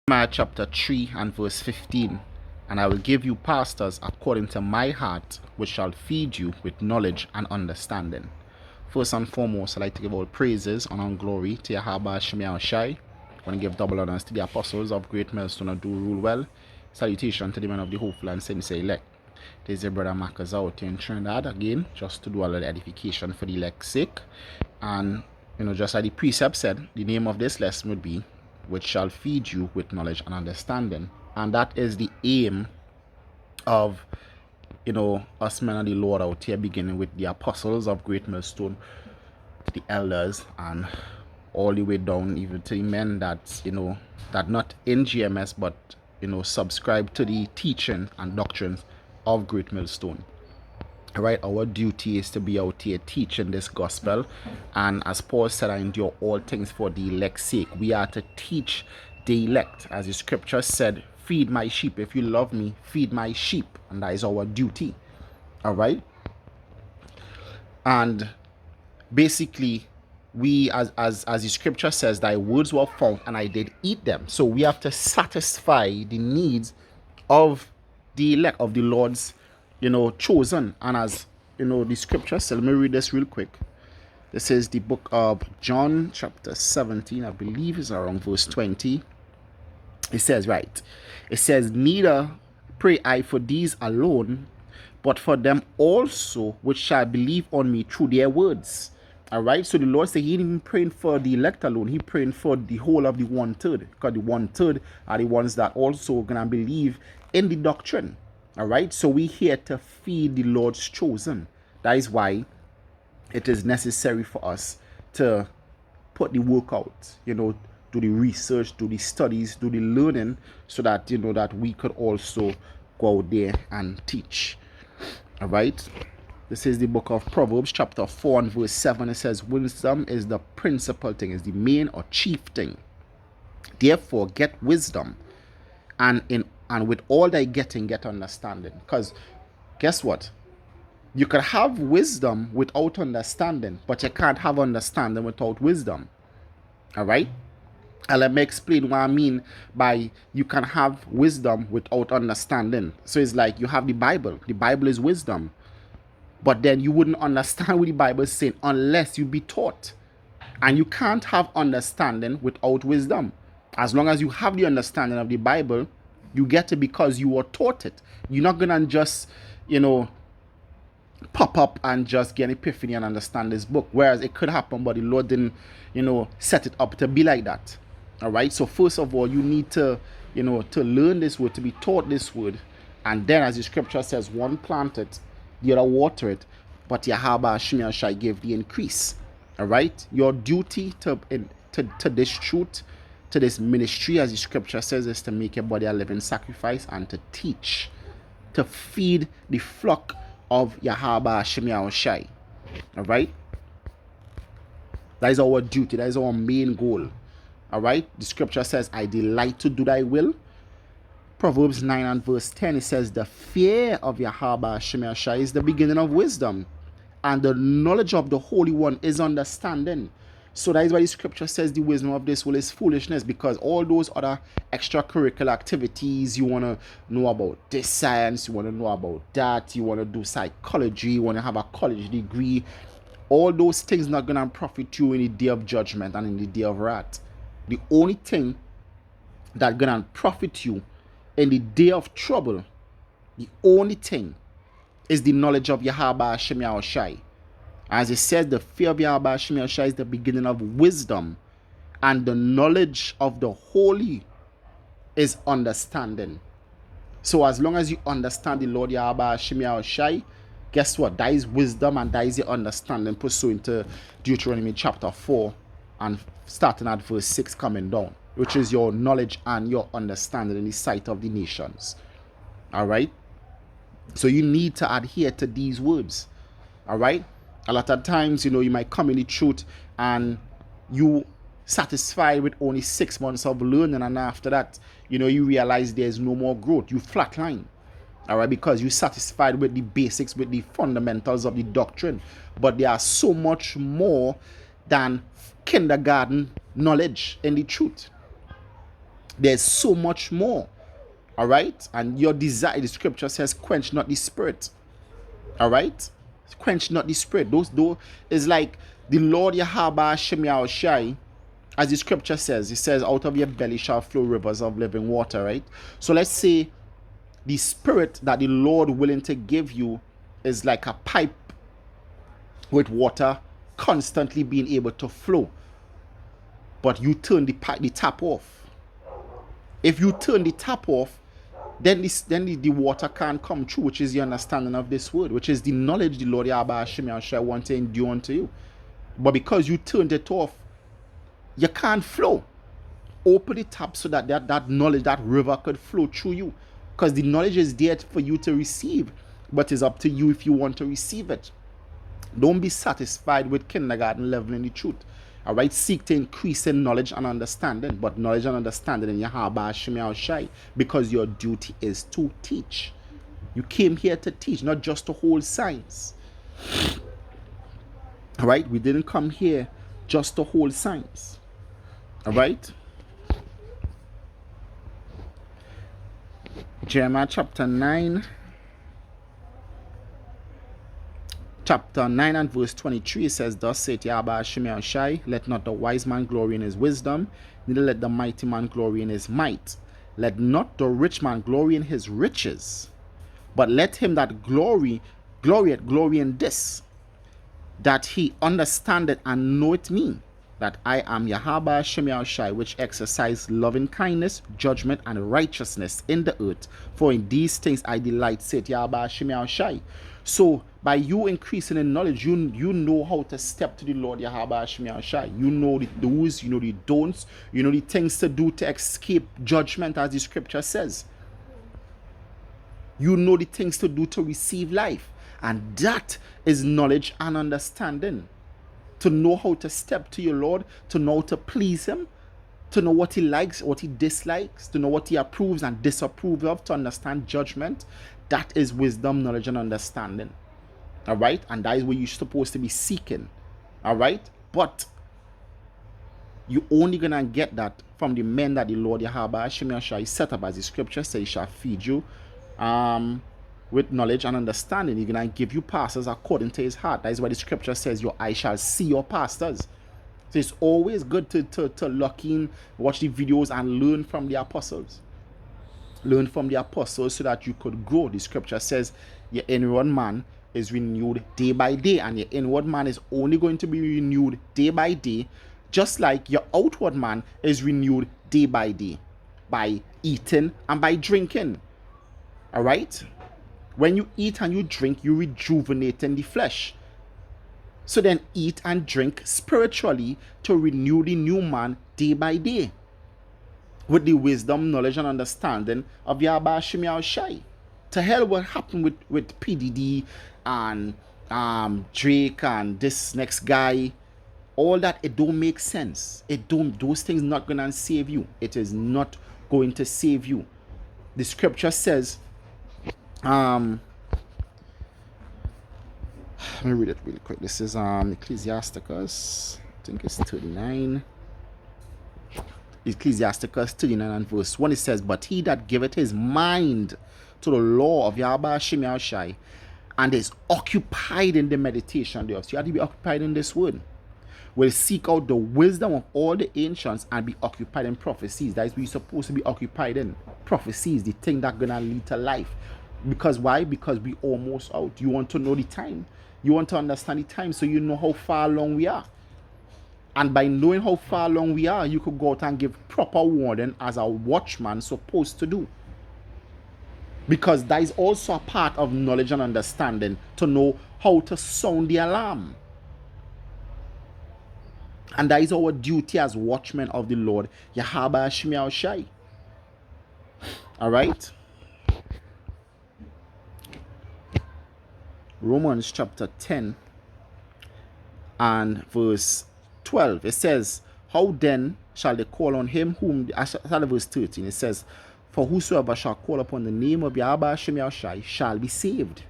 Jeremiah chapter 3 and verse 15. And I will give you pastors according to my heart, which shall feed you with knowledge and understanding. First and foremost, I'd like to give all praises, honor, and glory to Yahweh Shemiah Shai. I want to give double honors to the apostles of Great Millstone and do rule well. Salutation to the men of the hopeful and sincere elect. There's your brother Marcus out here in Trinidad again, just to do a little edification for the elect's sake. And, just like the precept said, the name of this lesson would be, which shall feed you with knowledge and understanding. And that is the aim of, us men of the Lord out here, beginning with the apostles of Great Millstone, to the elders, and all the way down even to the men that, that not in GMS, but, subscribe to the teaching and doctrines of Great Millstone. Right, our duty is to be out here teaching this gospel, and as Paul said, I endure all things for the elect's sake. We are to teach the elect, as the scripture said, feed my sheep. If you love me, feed my sheep, and that is our duty. All right, and basically, we as the scripture says, thy words were found and I did eat them. So we have to satisfy the needs of the elect, of the Lord's chosen. And as the scripture says, let me read this real quick. This is the book of John chapter 17, I believe is around verse 20. It says, right, it says, neither pray I for these alone, but for them also which shall believe on me through their words. All right, so the Lord said he ain't even praying for the elect alone. He praying for the whole of the 1/3, because the 1/3 are the ones that also gonna believe in the doctrine. All right, so we here to feed the Lord's chosen. That is why it is necessary for us to put the work out, do the research, do the studies, do the learning, so that that we could also go out there and teach. All right, this is the book of Proverbs chapter 4 and verse 7. It says, wisdom is the principal thing, is the main or chief thing. Therefore get wisdom, and with all thy getting, get understanding. Because guess what? You could have wisdom without understanding, but you can't have understanding without wisdom. All right? And let me explain what I mean by you can have wisdom without understanding. So it's like you have the Bible. The Bible is wisdom. But then you wouldn't understand what the Bible is saying unless you be taught. And you can't have understanding without wisdom. As long as you have the understanding of the Bible, you get it because you were taught it. You're not going to just, pop up and just get an epiphany and understand this book. Whereas it could happen, but the Lord didn't, set it up to be like that. All right. So first of all, you need to, to learn this word, to be taught this word. And then, as the scripture says, one plant it, the other water it, but Yahweh Shemiah shall give the increase. All right. Your duty to this truth, to this ministry, as the scripture says, is to make your body a living sacrifice and to teach, to feed the flock of Yahweh Shemiah Shai. All right, that is our duty, that is our main goal. All right, the scripture says, I delight to do thy will. Proverbs 9 and verse 10, it says, the fear of Yahweh Shemiah Shai is the beginning of wisdom, and the knowledge of the Holy One is understanding. So that is why the scripture says the wisdom of this world is foolishness, because all those other extracurricular activities, you want to know about this science, you want to know about that, you want to do psychology, you want to have a college degree, all those things not going to profit you in the day of judgment and in the day of wrath. The only thing that going to profit you in the day of trouble, the only thing is the knowledge of Yahweh Shemiah Shai. As it says, the fear of Yahweh Shemiah Shai is the beginning of wisdom, and the knowledge of the holy is understanding. So as long as you understand the Lord Yahweh Shemiah Shai, guess what? That is wisdom, and that is the understanding pursuant to Deuteronomy chapter 4 and starting at verse 6 coming down, which is your knowledge and your understanding in the sight of the nations. All right? So you need to adhere to these words. All right? A lot of times, you might come in the truth and you satisfied with only 6 months of learning, and after that, you realize there's no more growth. You flatline. All right, because you're satisfied with the basics, with the fundamentals of the doctrine. But there are so much more than kindergarten knowledge in the truth. There's so much more. All right. And your desire, the scripture says, quench not the spirit. All right. Quench not the spirit. Those is like the Lord Yahweh Hashem Yahushai, as the scripture says. It says, out of your belly shall flow rivers of living water. Right. So let's say the spirit that the Lord willing to give you is like a pipe with water constantly being able to flow. But you turn the tap off. If you turn the tap off, then the water can't come through, which is the understanding of this word, which is the knowledge the Lord Yahweh Hashem Yahushua want to endure unto you. But because you turned it off, you can't flow. Open the tap so that that knowledge, that river could flow through you. Because the knowledge is there for you to receive, but it's up to you if you want to receive it. Don't be satisfied with kindergarten level in the truth. All right, seek to increase in knowledge and understanding, but knowledge and understanding in Yahweh Hashem Yahushai, because your duty is to teach. You came here to teach, not just to hold signs. All right, we didn't come here just to hold signs. All right. Jeremiah chapter 9. Chapter 9 and verse 23 says, thus saith Yahweh Hashem Yahushai, let not the wise man glory in his wisdom, neither let the mighty man glory in his might. Let not the rich man glory in his riches, but let him that glory in this, that he understandeth and knoweth me, that I am Yahweh Hashem Yahushai, which exercise loving kindness, judgment, and righteousness in the earth. For in these things I delight, saith Yahweh Hashem Yahushai. So by you increasing in knowledge, you know how to step to the Lord Yahweh Hashem Yahushai. You know the do's, you know the don'ts, you know the things to do to escape judgment, as the scripture says. You know the things to do to receive life. And that is knowledge and understanding. To know how to step to your Lord, to know how to please him, to know what he likes, what he dislikes, to know what he approves and disapproves of, to understand judgment. That is wisdom, knowledge, and understanding. All right? And that is what you're supposed to be seeking. All right? But you're only going to get that from the men that the Lord Yahweh Hashem Yahushua set up, as the scripture says, he shall feed you with knowledge and understanding. He's going to give you pastors according to his heart. That is why the scripture says, your eye shall see your pastors. So it's always good to lock in, watch the videos, and learn from the apostles. Learn from the apostles so that you could grow. The scripture says your inward man is renewed day by day, and your inward man is only going to be renewed day by day, just like your outward man is renewed day by day, by eating and by drinking. All right? When you eat and you drink, you rejuvenate in the flesh. So then eat and drink spiritually to renew the new man day by day, with the wisdom, knowledge, and understanding of Yahweh Hashem Yahushai. To hell what happened with PDD and Drake and this next guy. All that, it don't make sense. Those things not gonna save you. It is not going to save you. The scripture says, let me read it really quick. This is Ecclesiasticus, I think it's 39. Ecclesiasticus 39 and verse 1, it says, but he that giveth his mind to the law of Yahweh Hashem Yahushai, and is occupied in the meditation thereof. So you have to be occupied in this word. Will seek out the wisdom of all the ancients and be occupied in prophecies. That is what you're supposed to be occupied in. Prophecies, the thing that's going to lead to life. Because why? Because we almost out. You want to know the time. You want to understand the time so you know how far along we are. And by knowing how far along we are, you could go out and give proper warning as a watchman supposed to do. Because that is also a part of knowledge and understanding, to know how to sound the alarm. And that is our duty as watchmen of the Lord Yahweh Hashem Yahushai. All right? Romans chapter 10 and verse 12. It says, how then shall they call on him whom, verse 13, it says, for whosoever shall call upon the name of Yahweh Hashem Yahushai shall be saved.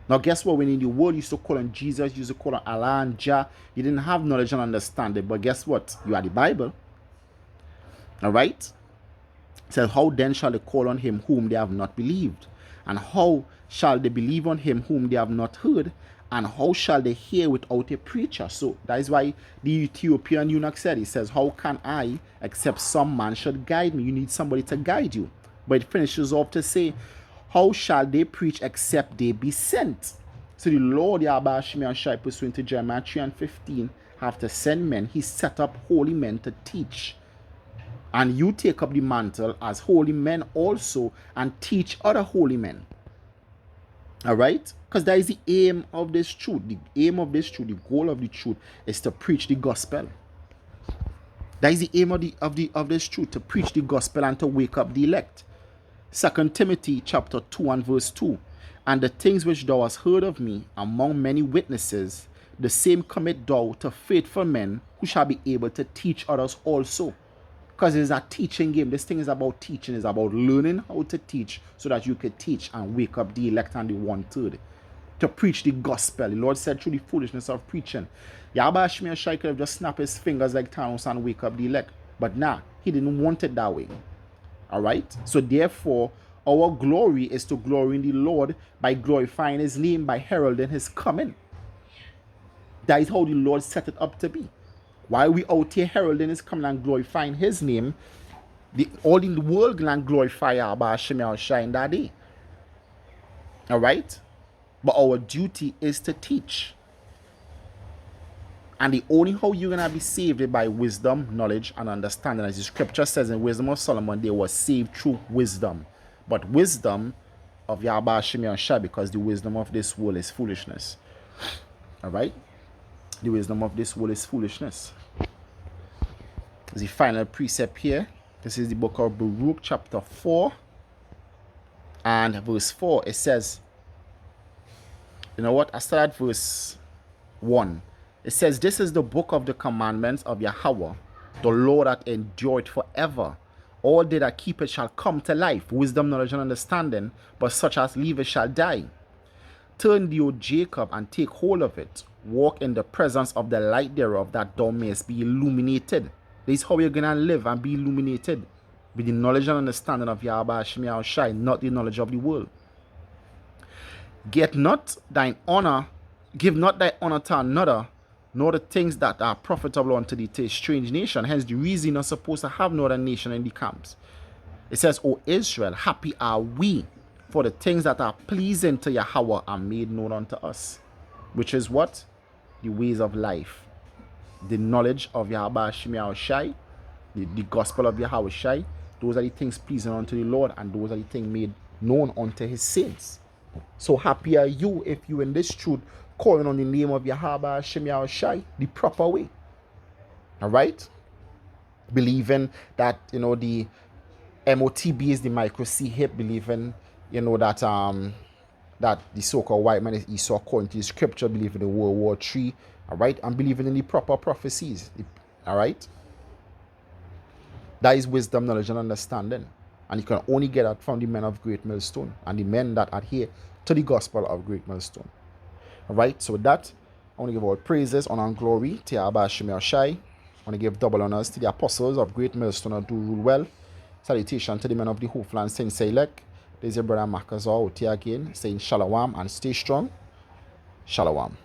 Now guess what? When in the world you used to call on Jesus, you used to call on Allah and Jah, you didn't have knowledge and understanding. But guess what? You are the Bible. All right? It says, how then shall they call on him whom they have not believed? And how shall they believe on him whom they have not heard? And how shall they hear without a preacher? So that is why the Ethiopian eunuch said, he says, how can I, except some man should guide me? You need somebody to guide you. But it finishes off to say, how shall they preach except they be sent? So the Lord Yahweh Shemi Shai, pursuant to Jeremiah 3:15, have to send men. He set up holy men to teach. And you take up the mantle as holy men also and teach other holy men. All right? Because that is the aim of this truth. The aim of this truth, the goal of the truth is to preach the gospel. That is the aim of this truth, to preach the gospel and to wake up the elect. 2 Timothy chapter 2 and verse 2. And the things which thou hast heard of me among many witnesses, the same commit thou to faithful men who shall be able to teach others also. Because it's a teaching game. This thing is about teaching. It's about learning how to teach so that you can teach and wake up the elect and the one-third. To preach the gospel. The Lord said through the foolishness of preaching. Yahweh Shemi Shai could have just snapped his fingers like Thanos and wake up the elect. But nah, he didn't want it that way. Alright? So therefore, our glory is to glory in the Lord by glorifying his name, by heralding his coming. That is how the Lord set it up to be. While we out here heralding his coming and glorifying his name, all in the world can glorify Yahweh Shemi Shai in that day. Alright? But our duty is to teach. And the only how you're going to be saved is by wisdom, knowledge, and understanding. As the scripture says in Wisdom of Solomon, they were saved through wisdom. But wisdom of Yahweh Shemi Shai, because the wisdom of this world is foolishness. Alright? The wisdom of this world is foolishness. The final precept here. This is the book of Baruch chapter 4 and verse 4. It says, you know what? I start at verse 1. It says, this is the book of the commandments of Yahweh, the Lord that endureth forever. All they that keep it shall come to life, wisdom, knowledge, and understanding, but such as leave it shall die. Turn thee, O Jacob, and take hold of it. Walk in the presence of the light thereof, that thou mayest be illuminated. This is how you're going to live and be illuminated, with the knowledge and understanding of Yahweh Shemi Shai, not the knowledge of the world. Give not thine honor to another, nor the things that are profitable unto thee to a strange nation. Hence the reason you're not supposed to have no other nation in the camps. It says, O Israel, happy are we, for the things that are pleasing to Yahweh are made known unto us. Which is what? The ways of life. The knowledge of Yahweh Shemi Shai, the gospel of Yahweh Shai. Those are the things pleasing unto the Lord, and those are the things made known unto his saints. So happy are you if you in this truth calling on the name of Yahweh Shemi Shai the proper way. Alright? Believing that, you know, the MOTB is the micro C hip, believing, you know, that that the so-called white man is Esau according to the scripture, believing in World War III, alright, and believing in the proper prophecies. Alright? That is wisdom, knowledge, and understanding. And you can only get that from the men of Great Millstone and the men that adhere to the gospel of Great Millstone. Alright, so with that, I want to give all praises, honor, and glory to Yahweh Shemi Shai. I want to give double honors to the apostles of Great Millstone who do rule well. Salutation to the men of the Hoofland Saint Select. There's your brother Makazor out here again, saying Shalom and stay strong. Shalom.